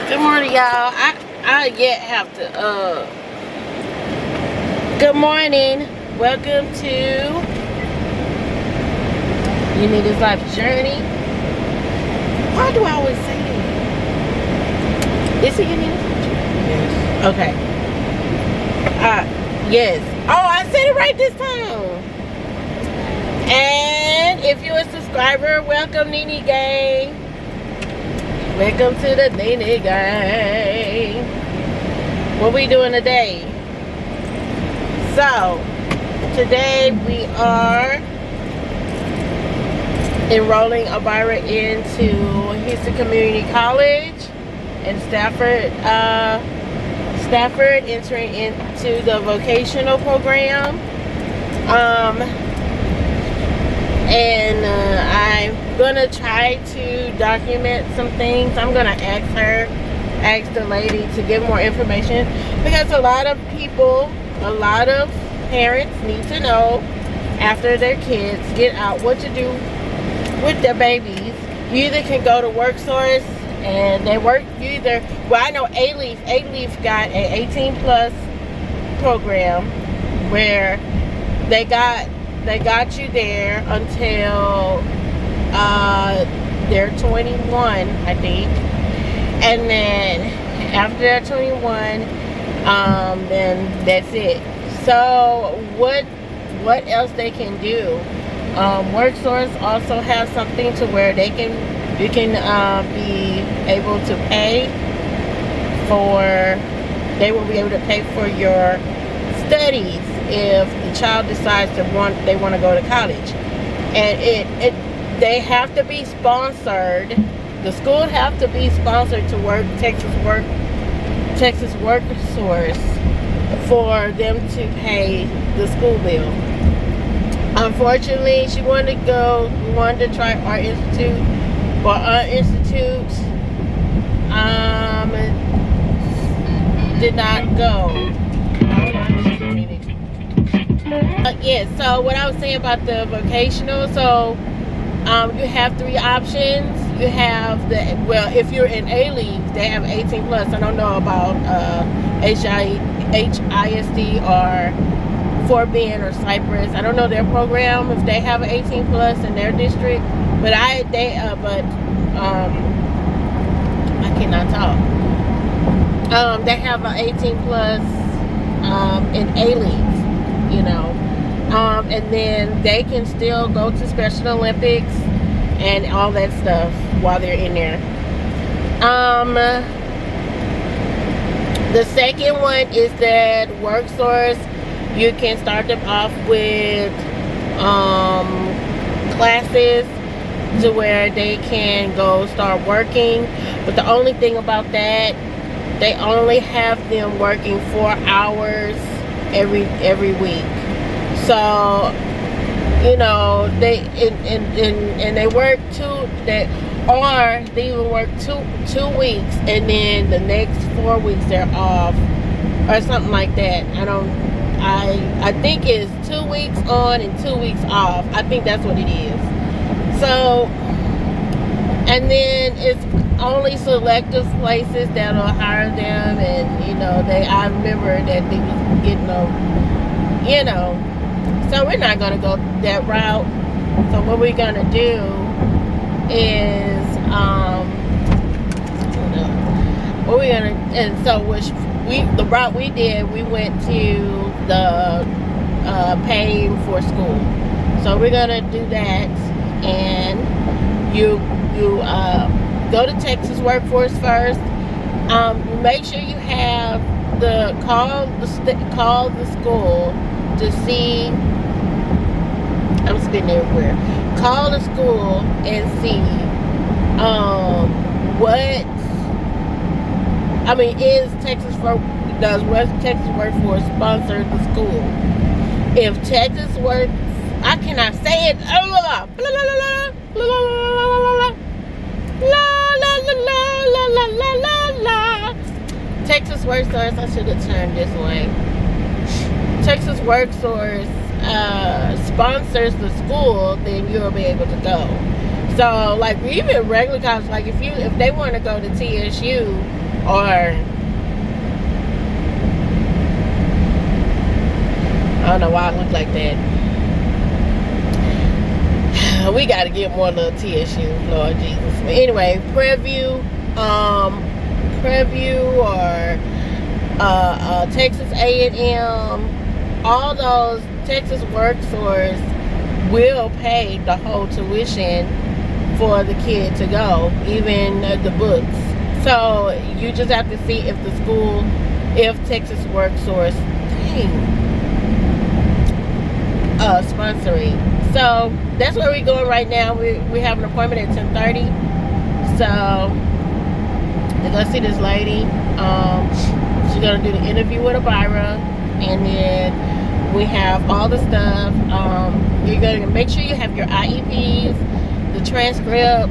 Good morning, y'all. I yet have to good morning. Welcome to Nene's Life Journey. Why do I always say that? Is it Nene's Life Journey? Yes. Okay. Yes. Oh, I said it right this time. And if you're a subscriber, welcome, Nene Gang. Welcome to the Nene Gang. What we doing today? So, today we are enrolling Elvira into Houston Community College in Stafford. Stafford, entering into the vocational program. I'm gonna try to document some things. I'm gonna ask the lady to give more information, because a lot of people, a lot of parents need to know after their kids get out what to do with their babies. You either can go to Worksource and they work, well, I know Aide got an 18 plus program where they got you there until they're 21, I think. And then after they're 21, then that's it. So what else they can do? Worksource also has something to where you can be able to pay for, they will be able to pay for your studies if the child decides they want to go to college. And they have to be sponsored. The school have to be sponsored to work Texas Worksource for them to pay the school bill. Unfortunately, she wanted to try Art Institute, but Art Institute did not go. Yeah, so what I was saying about the vocational, so you have three options. You have if you're in Aide, they have 18 plus. I don't know about HISD or Fort Bend or Cypress. I don't know their program if they have an 18 plus in their district, but I cannot talk. They have an 18 plus in Aide, and then they can still go to Special Olympics and all that stuff while they're in there. The second one is that Worksource, you can start them off with classes to where they can go start working. But the only thing about that, they only have them working 4 hours every week. So, they they work they even work two weeks, and then the next 4 weeks they're off or something like that. I think it's 2 weeks on and 2 weeks off. I think that's what it is. So, and then it's only selective places that'll hire them, and I remember that they was getting so we're not gonna go that route. So what we're gonna do is the route we did, we went to the paying for school. So we're gonna do that, and you go to Texas Workforce first. Make sure you have call the school to see. I'm spitting everywhere. Call the school and see is Texas Workforce sponsor the school? If Texas I cannot say it. Texas Worksource, I should have turned this way. Texas Worksource sponsors the school, then you'll be able to go. So, like, even regular college, like if they want to go to TSU, Or I don't know why I look like that. We got to get more little TSU, Lord Jesus. But anyway, Preview or Texas A&M, all those Texas Worksource will pay the whole tuition for the kid to go, even the books. So you just have to see if the school, if Texas Worksource, sponsoring. So that's where we're going right now. We have an appointment at 10:30. So we're gonna see this lady. She's gonna do the interview with Elvira, and then we have all the stuff. You're gonna make sure you have your IEPs, the transcript,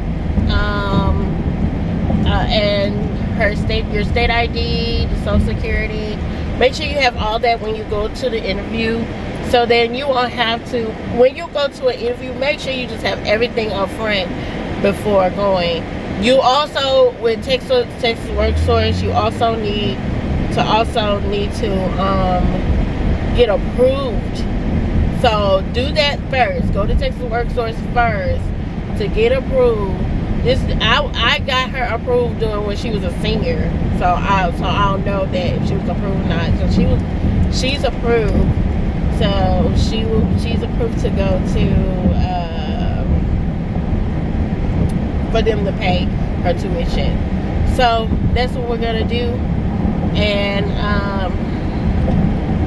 and your state ID, the Social Security. Make sure you have all that when you go to the interview. So then you won't have to, when you go to an interview, make sure you just have everything up front before going. You also, with Texas Worksource, you also need to get approved. So do that first. Go to Texas Worksource first to get approved. I got her approved doing when she was a senior. So I don't know that if she was approved or not. So she's approved. So she's approved to go to for them to pay her tuition. So that's what we're gonna do. And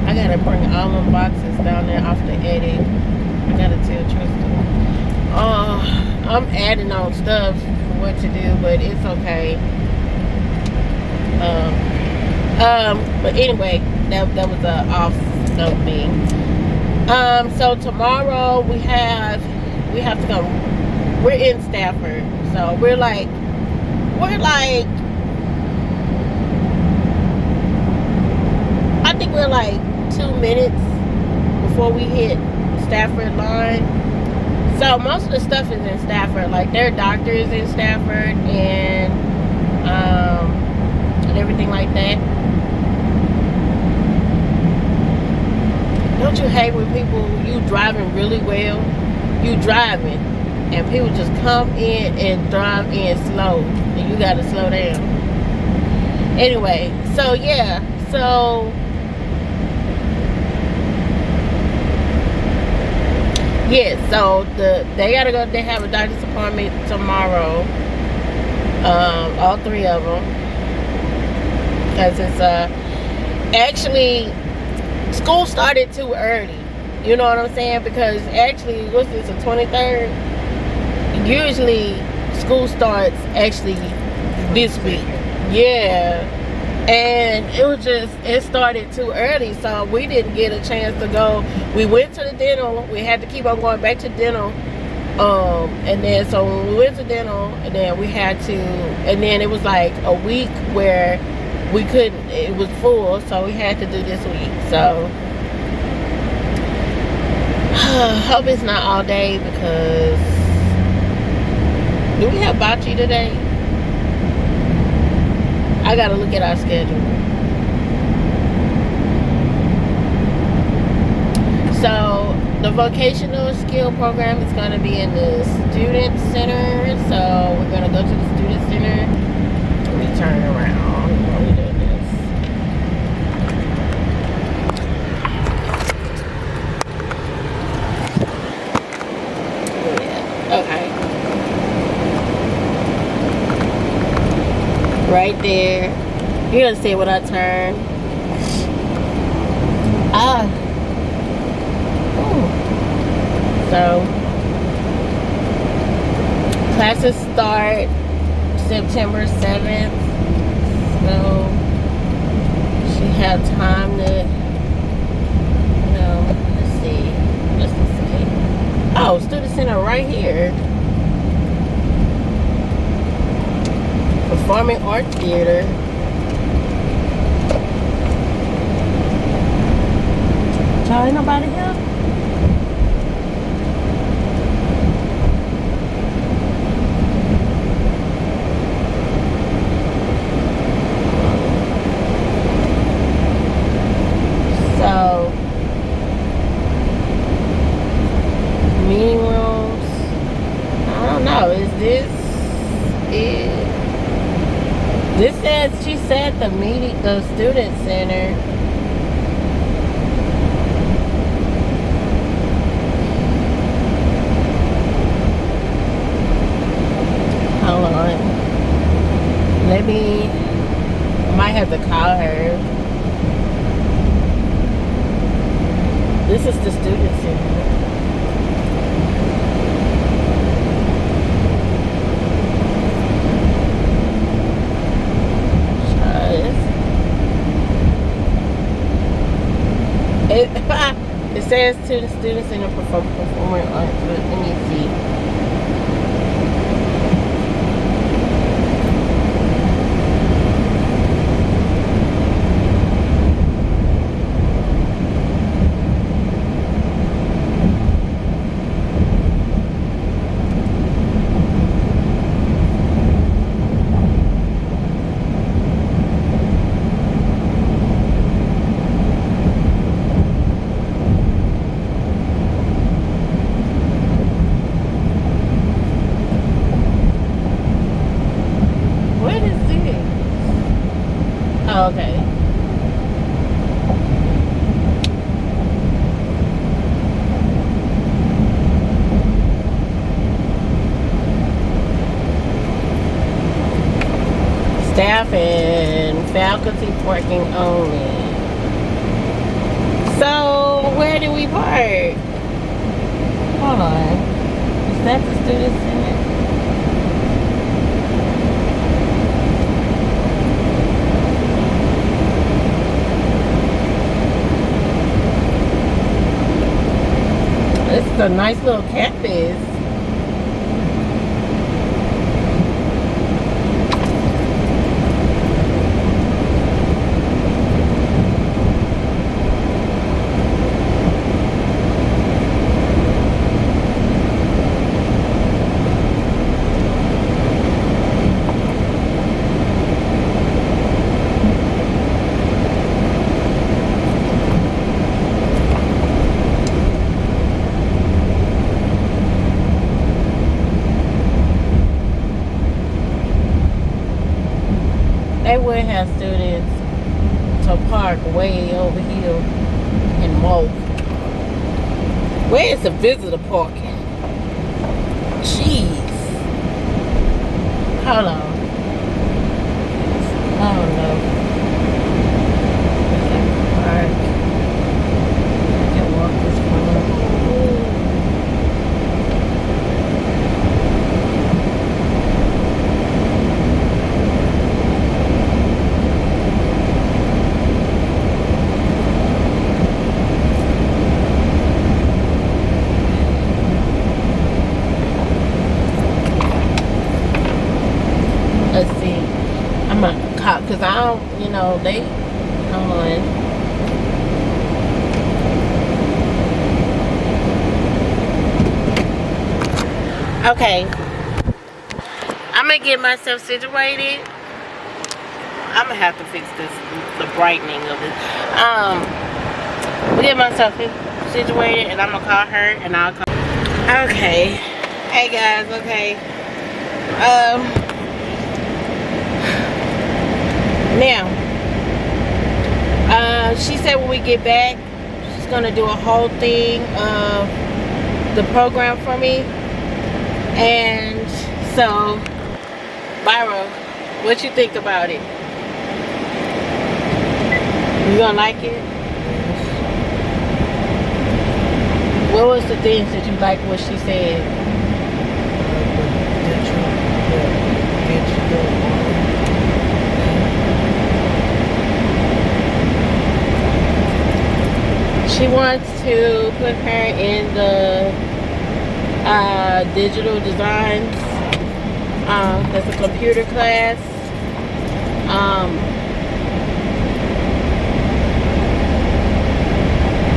I gotta bring all them boxes down there off the Aide. I gotta tell Tristan. I'm adding on stuff for what to do, but it's okay. But anyway, that was a off note thing. So tomorrow we have to go. We're in Stafford, so we're like I think we're like 2 minutes before we hit Stafford line. So most of the stuff is in Stafford. Like their doctor is in Stafford and everything like that. Don't you hate when you driving really well? You driving and people just come in and drive in slow and you gotta slow down. Anyway, so yeah, so yes, so they gotta go. They have a doctor's appointment tomorrow. All three of them, because it's actually school started too early. You know what I'm saying? Because actually, what's this, the 23rd? Usually, school starts actually this week. Yeah. And it started too early, so we didn't get a chance to go. We went to the dental. We had to keep on going back to dental. And then, so when we went to dental, and then we had to, and then it was like a week where we couldn't, it was full, so we had to do this week. So, hope it's not all day, because, do we have bocce today? I gotta look at our schedule. So the vocational skill program is gonna be in the student center. So we're gonna go to the student center. Let me turn around while we do this. Yeah. Okay. Right there. You're gonna see when I turn. So classes start September 7th. So she had time to, let's see. Oh, student center right here. Performing Arts Theater. Y'all ain't nobody here? This says she said the student center. Hold on. I might have to call her. This is the student center. It says to the students in the performing arts, but let me see. Okay. Staff and faculty parking only. So, where do we park? Hold on. Is that the student center? This is a nice little campus. They would have students to park way over here and more. Where is the visitor parking? Jeez. Hold on. I don't know. Park. I can walk this corner. Let's see. I'm gonna call because I don't, they on. Okay. I'm gonna get myself situated. I'm gonna have to fix the brightening of it. Get myself situated, and I'm gonna call her, and I'll call. Okay. Hey guys. Okay. Now, she said when we get back, she's gonna do a whole thing of the program for me. And so, Byro, what you think about it? You gonna like it? What was the things that you liked what she said? She wants to put her in the digital designs. That's a computer class.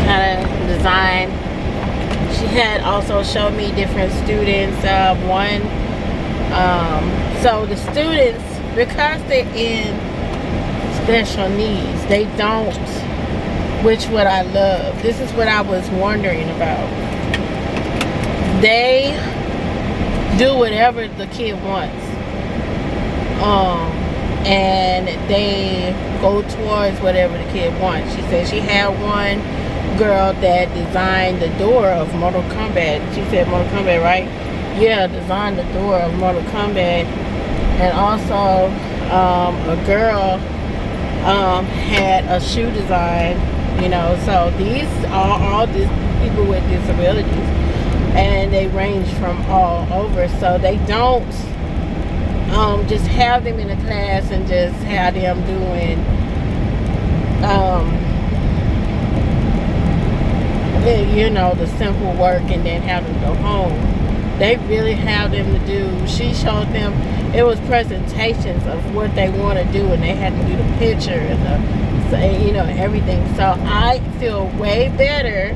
Kind of design. She had also showed me different students. So the students, because they're in special needs, they don't. Which what I love. This is what I was wondering about. They do whatever the kid wants. and they go towards whatever the kid wants. She said she had one girl that designed the door of Mortal Kombat. She said Mortal Kombat, right? Yeah, designed the door of Mortal Kombat. And also a girl had a shoe design, you know. So these are all these people with disabilities, and they range from all over. So they don't just have them in a class and just have them doing you know, the simple work and then have them go home. They really have them to do, she showed them, it was presentations of what they want to do, and they had to do the picture and the, you know, everything. So I feel way better,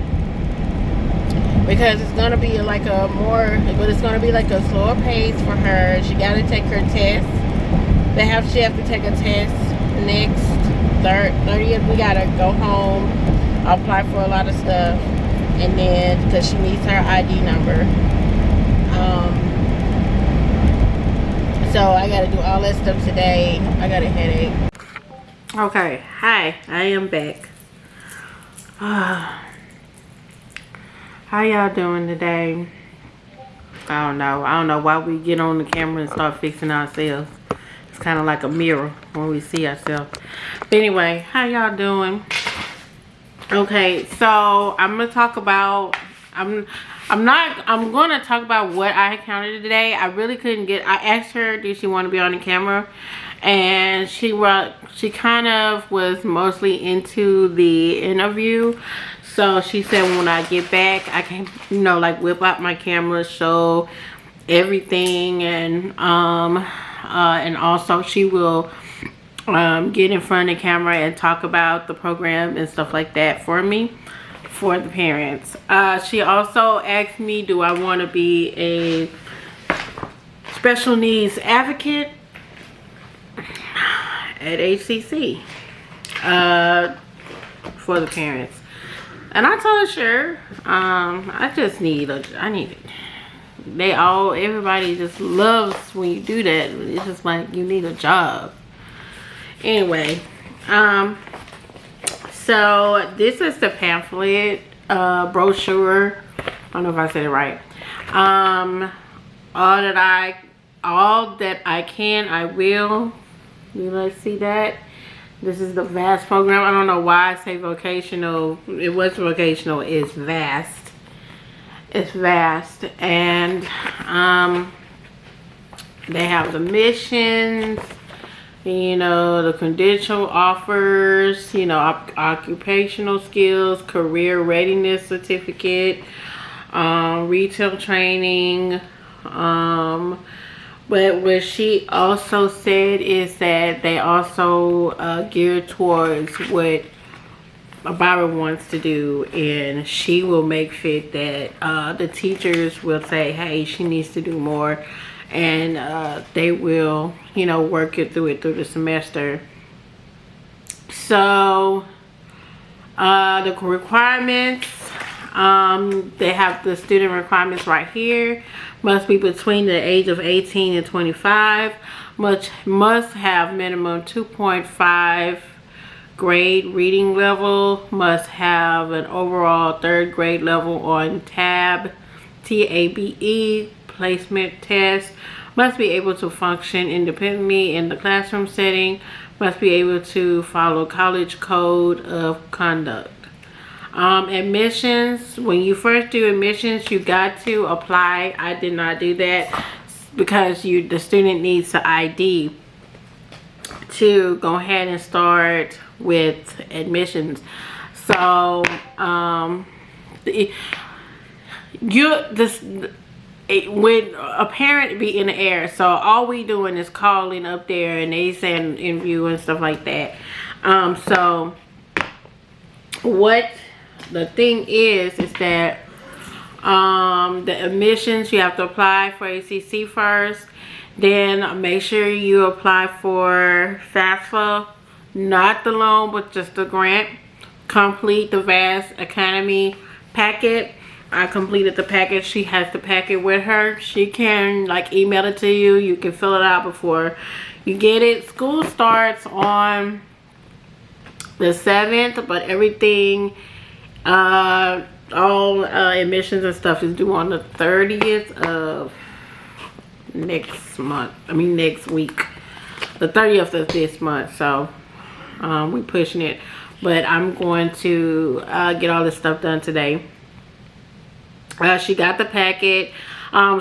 because it's going to be like a more, but it's going to be like a slower pace for her. She got to take her test. She have to take a test next 30th. We got to go home, apply for a lot of stuff, and then because she needs her ID number. So I got to do all that stuff today. I got a headache. Okay, hi, I am back. How y'all doing today? I don't know why we get on the camera and start fixing ourselves. It's kind of like a mirror when we see ourselves. But anyway, how y'all doing? Okay, so I'm gonna talk about, I'm gonna talk about what I encountered today. I really couldn't get, I asked her, did she want to be on the camera? And she kind of was mostly into the interview. So she said when I get back, I can, you know, like whip out my camera, show everything, and also she will get in front of the camera and talk about the program and stuff like that for me, for the parents. She also asked me, do I want to be a special needs advocate at HCC for the parents. And I told her, sure. Everybody just loves when you do that. It's just like you need a job. Anyway, so this is the pamphlet, brochure. I don't know if I said it right. All that I can, I will. You guys see that? This is the VAST program. I don't know why I say vocational. It was vocational. It's VAST. It's VAST. And they have the missions, you know, the credential offers, you know, occupational skills, career readiness certificate, retail training. But what she also said is that they also gear towards what Barbara wants to do, and she will make fit that the teachers will say, hey, she needs to do more, and they will, you know, work it through the semester. So the requirements, they have the student requirements right here. Must be between the age of 18 and 25. Must have minimum 2.5 grade reading level. Must have an overall 3rd grade level on TABE placement test. Must be able to function independently in the classroom setting. Must be able to follow college code of conduct. Admissions, when you first do admissions, you got to apply. I did not do that because the student needs an ID to go ahead and start with admissions. So when a parent be in the air, so all we doing is calling up there and they send interview and stuff like that. So what the thing is that the admissions, you have to apply for ACC first, then make sure you apply for Fafsa, not the loan but just the grant. Complete the VAST Academy packet. I completed the packet. She has the packet with her. She can like email it to you. You can fill it out before You get it. School starts on the 7th, but everything, all admissions and stuff is due on the 30th of next month. I mean next week. The 30th of this month. So we pushing it. But I'm going to get all this stuff done today. She got the packet.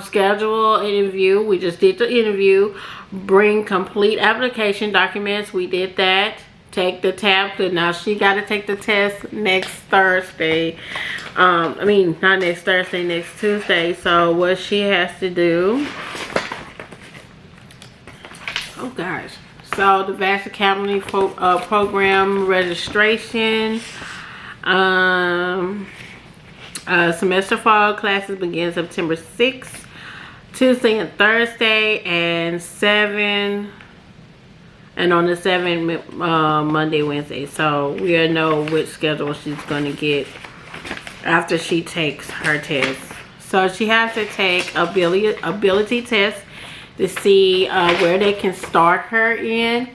Schedule an interview. We just did the interview. Bring complete application documents. We did that. Take the tablet. Now she got to take the test next Thursday. I mean, not next Thursday, next Tuesday. So what she has to do. Oh gosh. So the Vast Academy program registration. Semester fall classes begin September 6th, Tuesday and Thursday, and 7, and on the 7th, Monday, Wednesday. So we'll know which schedule she's going to get after she takes her test. So she has to take ability test to see where they can start her in.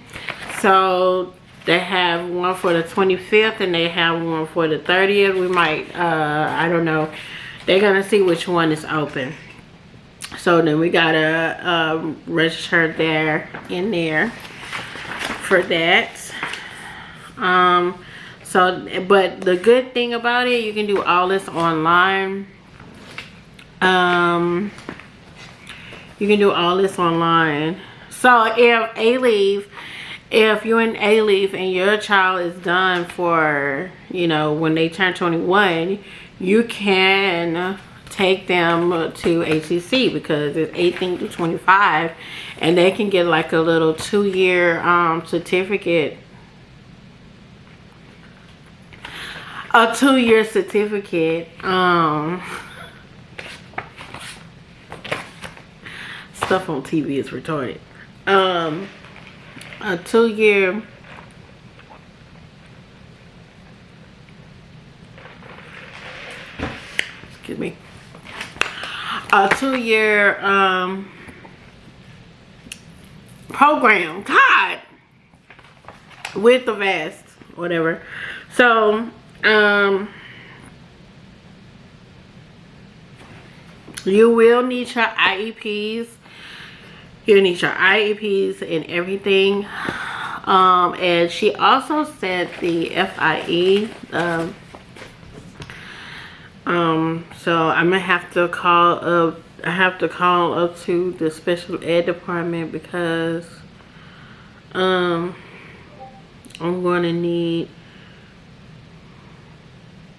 So they have one for the 25th and they have one for the 30th. We might, I don't know. They're going to see which one is open. So then we got to register there in there for that. But the good thing about it, you can do all this online. You can do all this online. So if you're in A-Leave and your child is done for, you know, when they turn 21, you can take them to HCC because it's 18 to 25 and they can get like a little 2-year certificate. A 2-year certificate. Stuff on TV is retarded. A 2-year excuse me, a 2-year program, God, with the VAST, whatever. So you will need your IEPs. You need your IEPs and everything. And she also said the FIE. So I'm gonna have to call up. I have to call up to the special ed department because I'm gonna need.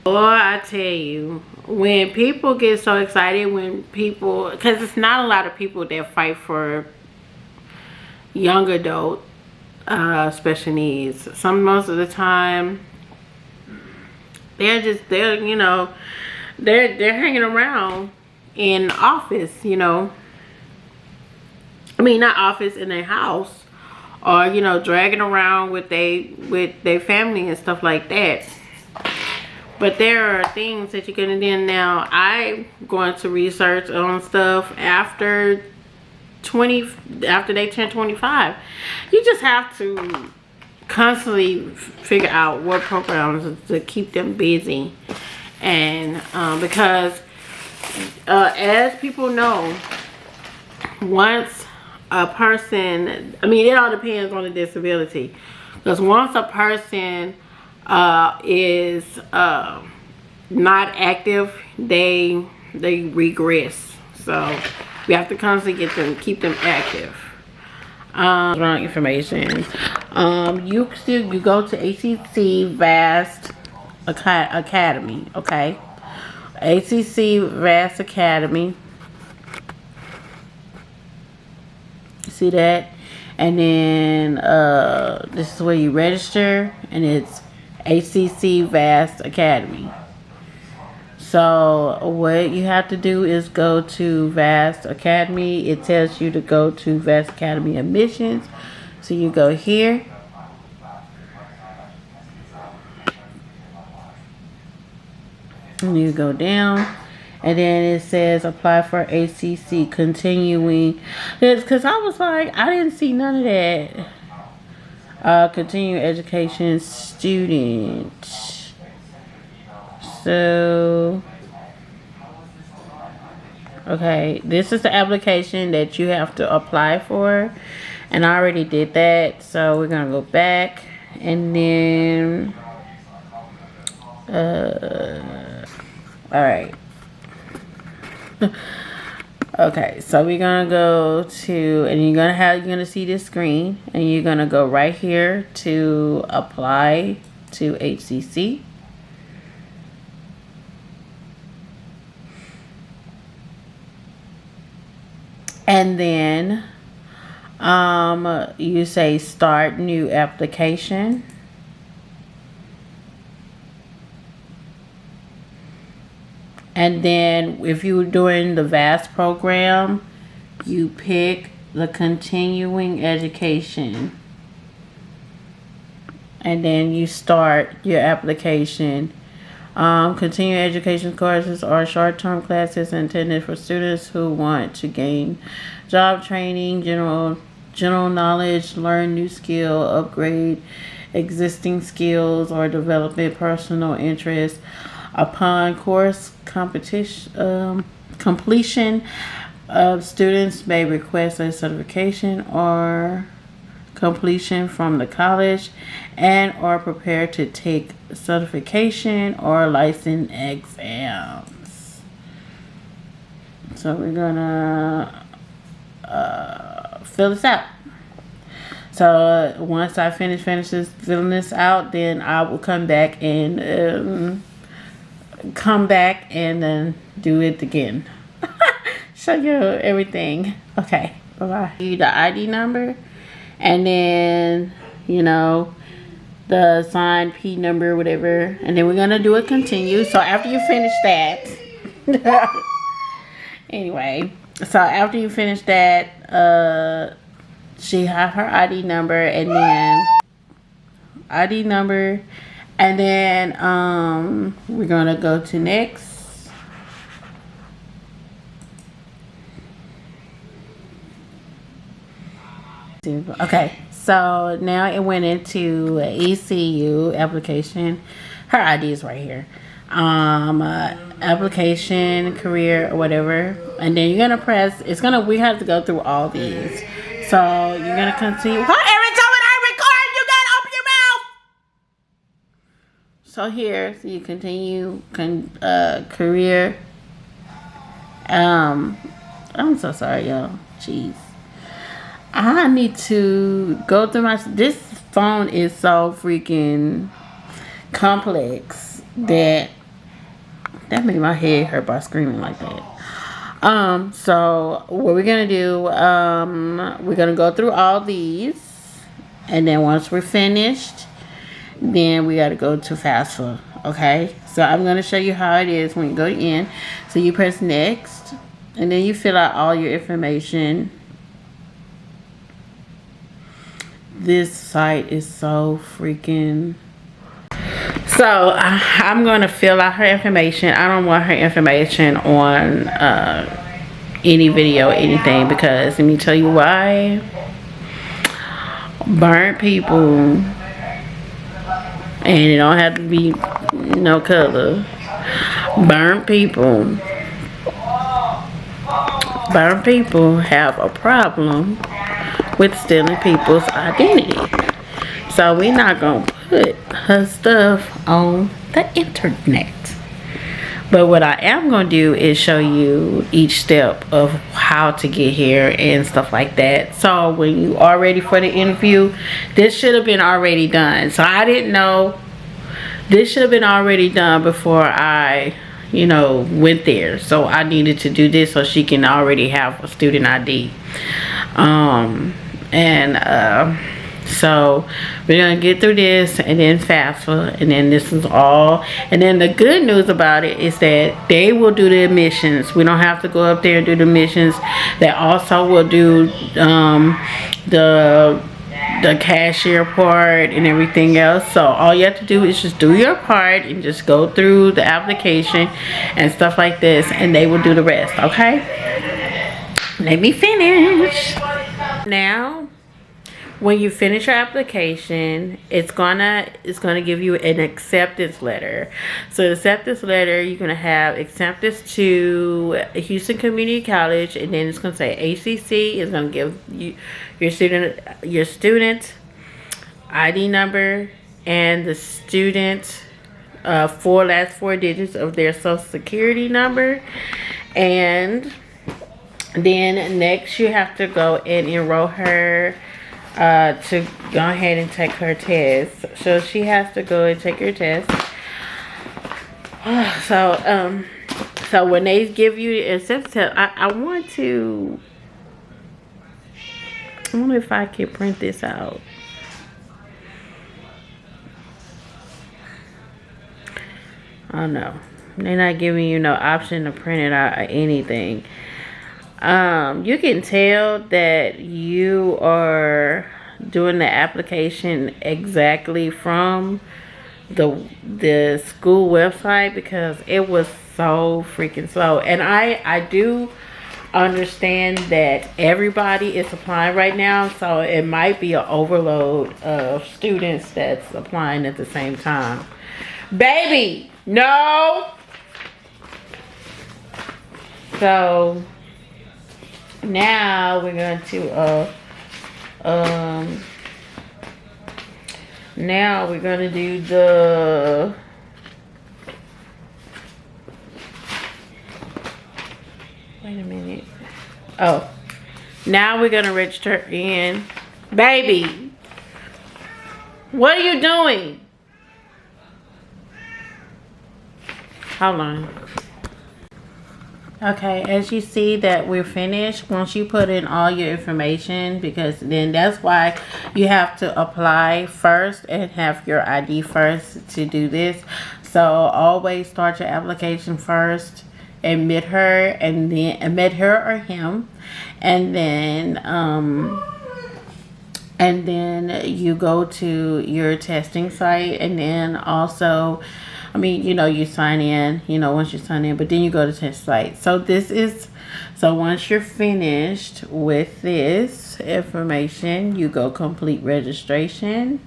Boy, I tell you, when people get so excited, when people, because it's not a lot of people that fight for young adult special needs. Most of the time, they're you know, they're hanging around in office, you know. I mean, not office, in their house, or you know, dragging around with their family and stuff like that. But there are things that you can do. Now, I'm going to research on stuff after they turn 25. You just have to constantly figure out what programs to keep them busy. And because as people know, once a person, I mean, it all depends on the disability. Because once a person is not active, they regress. So we have to constantly keep them active. Wrong information. You go to HCC Vast Academy, okay? HCC Vast Academy. See that? And then this is where you register, and it's HCC Vast Academy. So what you have to do is go to Vast Academy. It tells you to go to Vast Academy admissions. So you go here. And you go down. And then it says apply for ACC continuing. Because I was like, I didn't see none of that. Continuing education student. So, okay, this is the application that you have to apply for. And I already did that. So we're going to go back. And then, alright. Okay, so we're gonna go to, and you're gonna see this screen, and you're gonna go right here to apply to HCC. And then you say start new application. And then if you're doing the VAST program, you pick the continuing education. And then you start your application. Continuing education courses are short-term classes intended for students who want to gain job training, general knowledge, learn new skill, upgrade existing skills, or develop a personal interest. Upon course completion, students may request a certification or completion from the college and are prepared to take certification or license exams. So we're gonna fill this out. So once I finish filling this out, then I will come back and then do it again. Show you everything. Okay, bye-bye. The ID number, and then, you know, the assigned P number, whatever. And then we're going to do a continue. So after you finish that, anyway, so after you finish that, she have her ID number, and then we're gonna go to next. Okay, so now it went into ECU application. Her ID is right here. Application, career, or whatever, and then you're gonna press. We have to go through all these. So you're gonna continue. Every time I record, you gotta open your mouth. So here, so you continue career. I'm so sorry, y'all. Jeez. I need to go through this phone is so freaking complex that made my head hurt by screaming like that. So what we're gonna do, we're gonna go through all these, and then once we're finished, then we gotta go to Fafsa. Okay, so I'm gonna show you how it is when you go in. So you press next, and then you fill out all your information. This site is so freaking. So I'm going to fill out her information. I don't want her information on any video or anything, because let me tell you why. Burnt people, and it don't have to be no color. Burnt people have a problem with stealing people's identity. So we're not going to put her stuff on the internet. But what I am going to do is show you each step of how to get here and stuff like that. So when you are ready for the interview, this should have been already done. So I didn't know. This should have been already done before I, went there. So I needed to do this so she can already have a student ID. So we're gonna get through this, and then FAFSA, and then this is all. And then the good news about it is that they will do the admissions. We don't have to go up there and do the admissions. They also will do the the cashier part and everything else. So all you have to do is just do your part and just go through the application and stuff like this, and they will do the rest. Okay, let me finish. Now when you finish your application, it's gonna give you an acceptance letter. So the acceptance letter, you're gonna have acceptance to Houston Community College, and then it's gonna say HCC. It's gonna give you your student ID number and the student last four digits of their social security number. And then next you have to go and enroll her to go ahead and take her test. So she has to go and take her test. So when they give you the acceptance test, I wonder if I can print this out. Oh no, they're not giving you no option to print it out or anything. You can tell that you are doing the application exactly from the school website, because it was so freaking slow. And I do understand that everybody is applying right now, so it might be an overload of students that's applying at the same time. Baby, no. So now we're going to do the wait a minute. Oh, now we're gonna register in. Baby, what are you doing? Hold on. Okay, as you see that we're finished, once you put in all your information, because then that's why you have to apply first and have your ID first to do this. So always start your application first, admit her, and then admit her or him, and then you go to your testing site, and then also, I mean, you sign in, once you sign in, but then you go to test site. So once you're finished with this information, you go complete registration,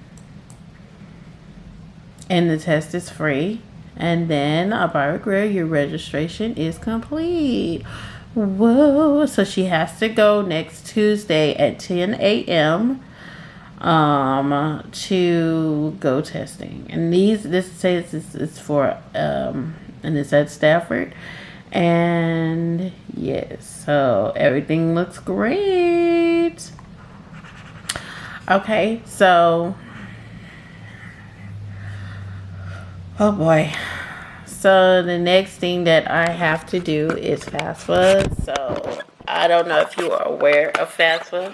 and the test is free. And then by regret, your registration is complete. Whoa. So she has to go next Tuesday at 10 a.m. To go testing. And this says this is for and it's at Stafford. And yes, so everything looks great. Okay, so oh boy. So the next thing that I have to do is Fafsa. So I don't know if you are aware of Fafsa.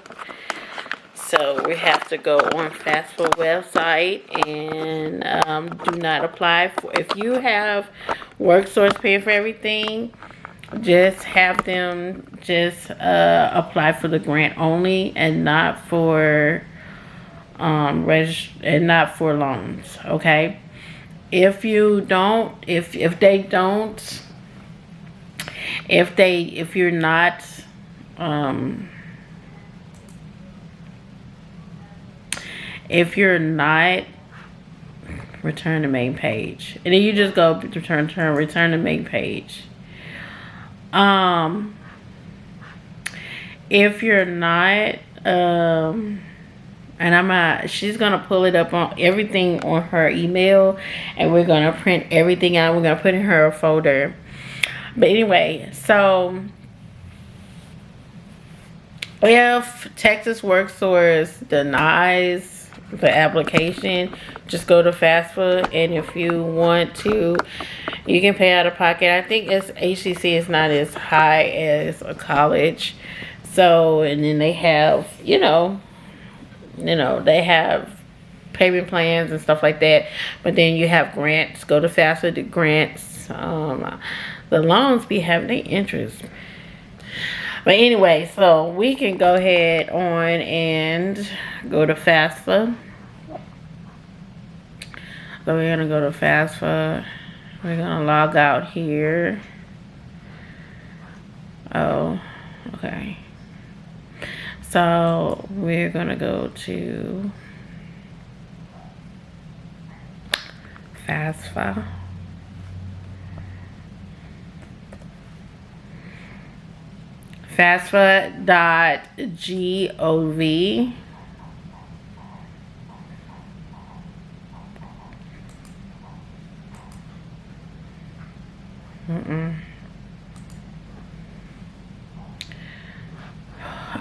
So we have to go on Fafsa website and do not apply for. If you have Worksource paying for everything, just have them just apply for the grant only, and not for and not for loans. Okay. If you're not if you're not, return to main page, and then you just go return to main page. If you're not, and she's gonna pull it up on everything on her email, and we're gonna print everything out. We're gonna put in her folder. But anyway, so if Texas Worksource denies the application, just go to Fafsa, and if you want to, you can pay out of pocket. I think HCC is not as high as a college. So, and then they have, they have payment plans and stuff like that. But then you have grants. Go to Fafsa to grants. The loans be having their interest. But anyway, so we can go ahead on and go to Fafsa. So we're gonna go to Fafsa. We're gonna log out here. Oh, okay. So we're gonna go to Fafsa. Fafsa.gov.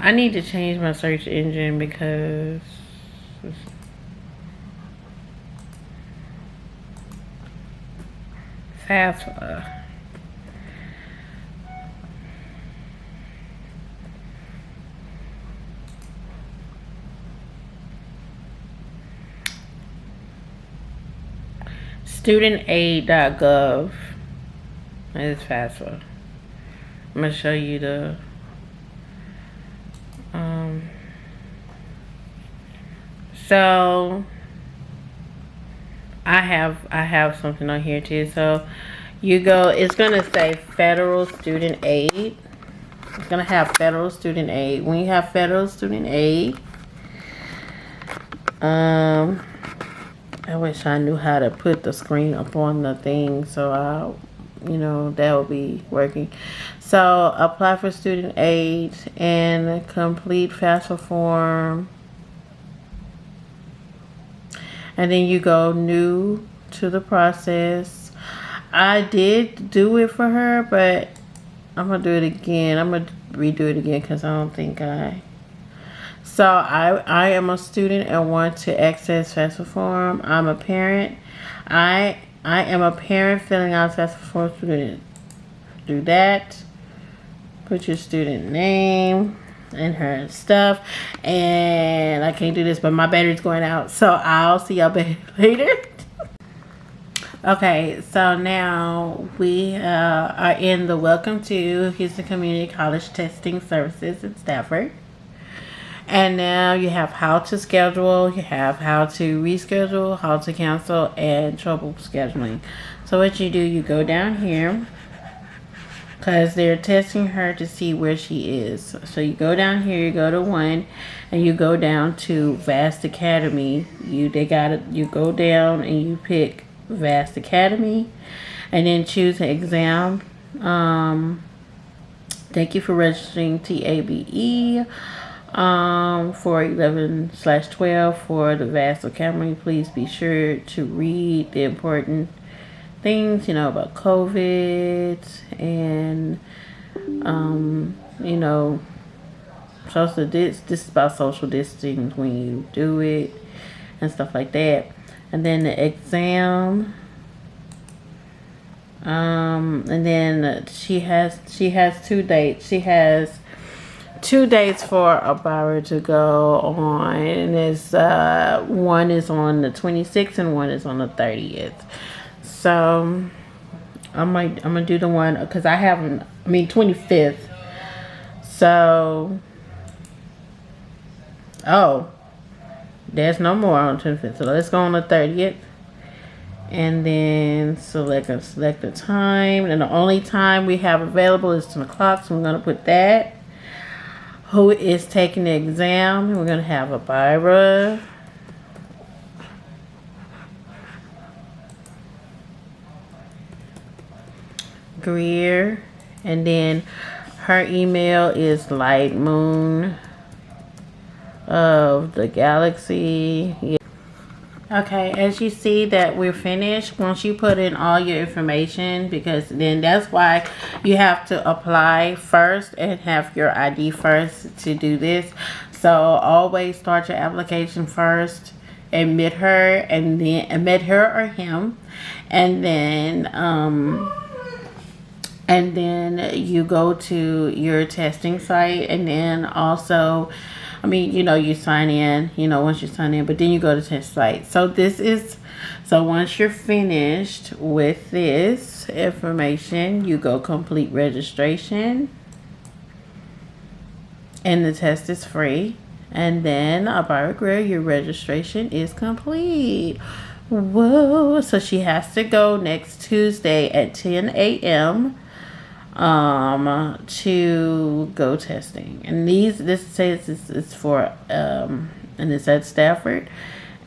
I need to change my search engine because Fafsa. StudentAide.gov. That is Fafsa. I'm gonna show you the so I have something on here too. So you go, it's gonna say Federal Student Aid. It's gonna have Federal Student Aid. When you have Federal Student Aid, I wish I knew how to put the screen up on the thing, so that would be working. So apply for student aid and complete FAFSA form. And then you go new to the process. I did do it for her, but I'm gonna do it again. I'm gonna redo it again because I don't think So I am a student and want to access FAFSA form. I'm a parent. I am a parent filling out FAFSA form student. Do that. Put your student name and her stuff. And I can't do this, but my battery's going out. So I'll see y'all later. Okay, so now we are in the Welcome to Houston Community College Testing Services in Stafford. And now you have how to schedule, you have how to reschedule, how to cancel, and trouble scheduling. So what you do, you go down here because they're testing her to see where she is. So you go down here, you go to 1, and you go down to Vast Academy. You go down and you pick Vast Academy, and then choose an exam. Thank you for registering TABE. For 11/12 for the Vast Academy. Please be sure to read the important things, about COVID and, this is about social distancing when you do it and stuff like that. And then the exam, and then she has 2 dates. She has 2 dates for a borrower to go on, and it's one is on the 26th and one is on the 30th. So I'm gonna do the one because 25th. So there's no more on 25th. So let's go on the 30th, and then select the time. And the only time we have available is 10 o'clock. So I'm gonna put that. Who is taking the exam? We're gonna have a Byra. Greer, and then her email is Light Moon of the Galaxy. Yeah. Okay, as you see that we're finished, once you put in all your information, because then that's why you have to apply first and have your ID first to do this. So always start your application first, admit her, and then admit her or him, and then you go to your testing site, and then also you sign in, once you sign in, but then you go to test site. So once you're finished with this information, you go complete registration, and the test is free. And then by regret, your registration is complete. Whoa. So she has to go next Tuesday at 10 a.m. To go testing. And this says it's for and it's at Stafford.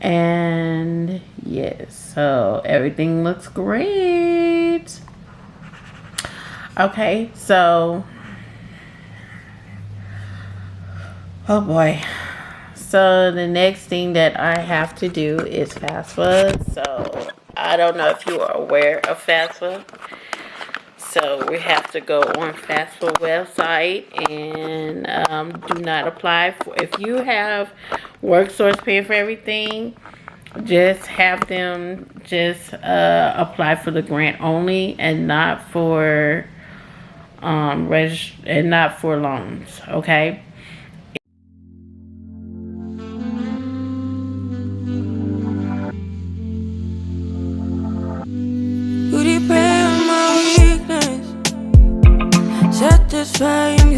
And yes, so everything looks great. Okay, so oh boy. So the next thing that I have to do is FAFSA. So I don't know if you are aware of FAFSA. So we have to go on FAFSA website and do not apply for. If you have Worksource paying for everything, just have them just apply for the grant only and not for and not for loans. Okay. You depend on my weakness, satisfying